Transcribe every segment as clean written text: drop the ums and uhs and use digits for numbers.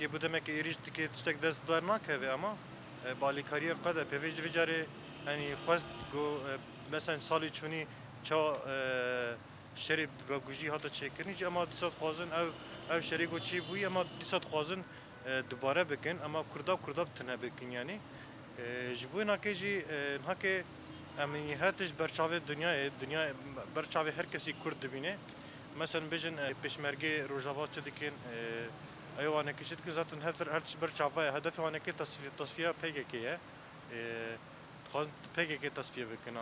که بودم که ایریش که تشتک دست دار نکه اما بالیکاری قد پیوش وجاره یعنی خواست گو مثلا سالی چونی چا شری باگوژی هات چکرنیش اما دیسات خوازن او شری گو چی بوی اما دیسات خوازن دوباره بکن اما کردا بتنه بکن یعنی جبوی نکجی نهکه امی هاتش برچاوی دنیا برچاوی هر کسی کرد بینه مثلا بجن پشمرگه روجاوا چه دکن ایوانه کشید که zaten هرچ برچاوی هدف وانه که تصفیه PKK'ye خواهد PKK تصفیه بکن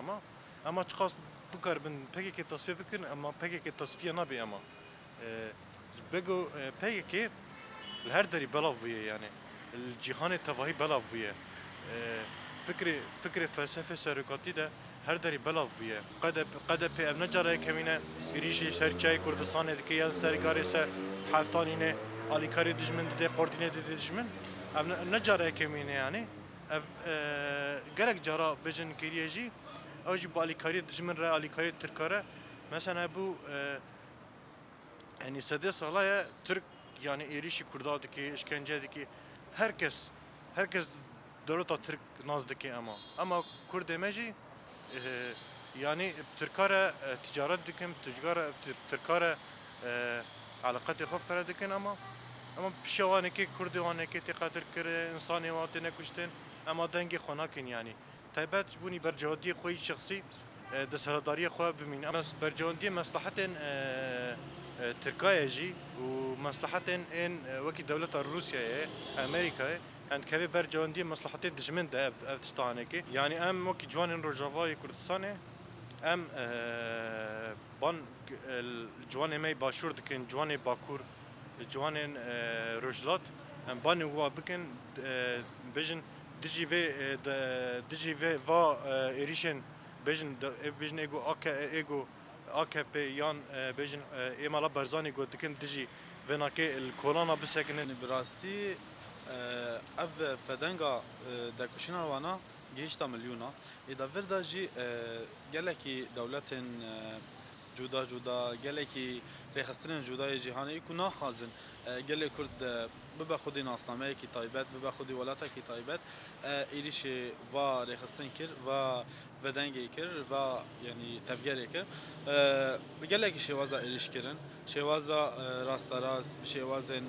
اما چخواست بکار بن PKK تصفیه بکن اما PKK تصفیه نبی اما بگو PKK هر دری بلاویه یعنی الجهان تواهی بلاویه فكر فلسفه سرقاتي ده هر داري بلاف بيه قد بي ابن جاره كمينه يريشي سرچاي كردستان دكي يا سرگاري سر حفتانينه اليكاري دجمن دي قردينه دي دجمن ابن جاره كمينه يعني اف گلك جارا بجن كيريجي اوجي باليكاري دجمن را اليكاري تركاره مثلا ابو يعني سدي صلايه ترك يعني يريشي كردادكي اشكنجه herkes دولتا ترك نازدكي اما كرد ماجي يعني تركاره تجارات دكم تركاره علاقات خفره دكن اما بشوانكي كردي وانكي تقاتل كر انساني واتنا كشتن اما دنگي خناكن يعني تايبات بوني برجودي خوي شخصي دسالداري خو بمين اما برجودي مصلحتن تركيا جي ومصلحتن ان وكي دولة روسيا امريكا عند كذا برجواندي مصلحتي دجمن ده افتستانكي يعني ام وكي جوان روجافاي كردستاني ام بان الجوان ماي باشور دكن جوان باكور جوان روجلات ام بان هو بكن بيجن دجي في فا اريشن بيجن ايجو AKP yan bejin emala barzani gotikin diji venake el korona bisekinin براستی اف فدنگا دکوشنا وانا گیشتا ملیونا ایدا وردا جی گلکی دولتن جدا گلکی ریخسترین جدای جهانی ایکو ناخازن گل کرد ببا خودی ناسنامه کی تایبت ببا خودی ولاتا کی تایبت ایریش و ریخستن کر و ودنگی کر و یعنی تفگری کر بگلکی شوازا ایریش کرن شوازا راست راست شوازن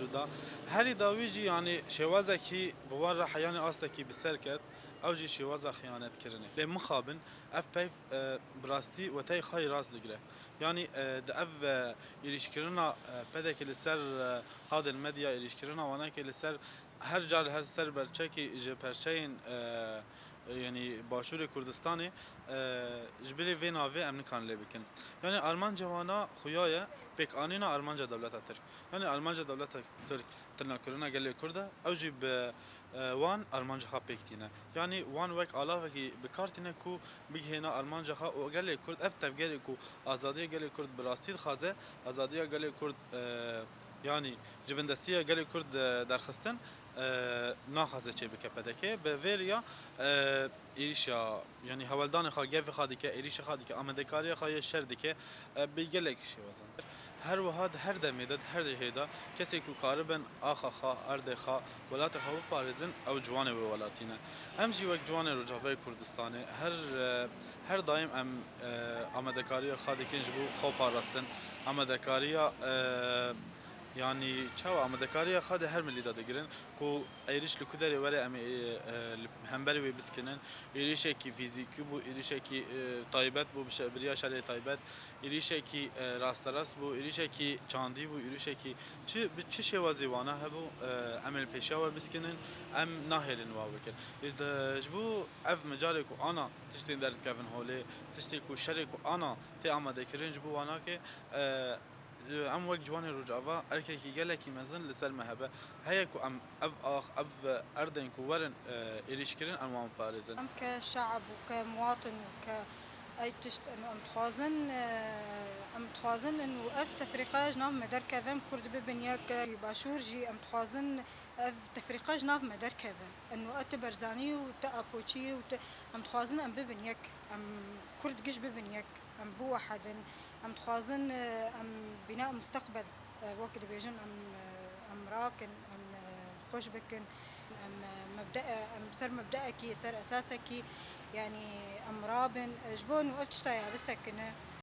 جدا هری داویجی یعنی شوازا کی بوار حیان آستا کی بسرکت او جی شوازا خیانت کرنه لی مخابن اف پیف براستی و تای خای راست دگره yani de ev ilişkirina pedek li ser hadin medya ilişkirina wanake li ser her car her ser berçeki ji perçeyên yani başûrê Kurdistanê ji bilê vê navê em nikarin lê bikin. Yani Armanca wana xuya ye pêk anîna Armanca dewleta Tirk. Yani Armanca dewleta Tirk tirnakirina gelê Kurd e ew jî bi wan Armanca xwe pêk tîne. Yani wan wek alavekî bikar tîne ku bigihêne Armanca xwe û gelê Kurd ev tevgerê ku azadiya gelê Kurd bi rastî dixwaze azadiya gelê Kurd yani ji bindestiya gelê Kurd derxistin naxwaze çê bike pedekê bi vê riya êrişa yani heweldanê xwe gevê xwe dike êrişa xwe dike amedekariya xwe yê şer dike bi gelekî şêwazan her wiha her demê de her cihê de kesê ku karibin axa xwe erdê xwe welatê xwe biparêzin ew ciwanê wê welatî ne em jî wek ciwanê Rojavayê Kurdistanê her daim em amedekariya xwe dikin ji bo xwe parastin amedekariya yani çawa amedekariya xwe de her milî de digirin ku êriş li ku derê were em hemberî wê biskinin êrişekî fîzîkî bû êrişekî taybet bû biriya şerê taybet êrişekî rasterast bû êrişekî çandî bû êrişekî çi şêwazê wana hebû em ê li pêşiya we biskinin em nahêlin wa bikin ji bo ev micarê ku ana tiştên derdikevin holê tiştê ku şerê ku ana tê amadekirin ji bo wanakê em wek ciwanê Rojava erkekî gelekî mezin li ser me hebe heye ku em ev ax ev erdên ku werin êrişkirin em wan biparêzin. Em كشعب وكمواطن أي تشت إنه أم تخازن إنه أف تفرقة جناف مدار كذا كرد ببنياك باشور جي أم تخازن أف تفرقة جناف مدار كذا إنه أتبرزاني وتأبوشي أم تخازن أم ببنياك أم كرد جش ببنياك أم بوحد أم تخازن أم بناء مستقبل وقت بيجن أم راكن أم خوش بكن ام مبدأ ام سر مبدأكي سر اساسكي يعني ام رابن جبون وقت شتايا بسكنه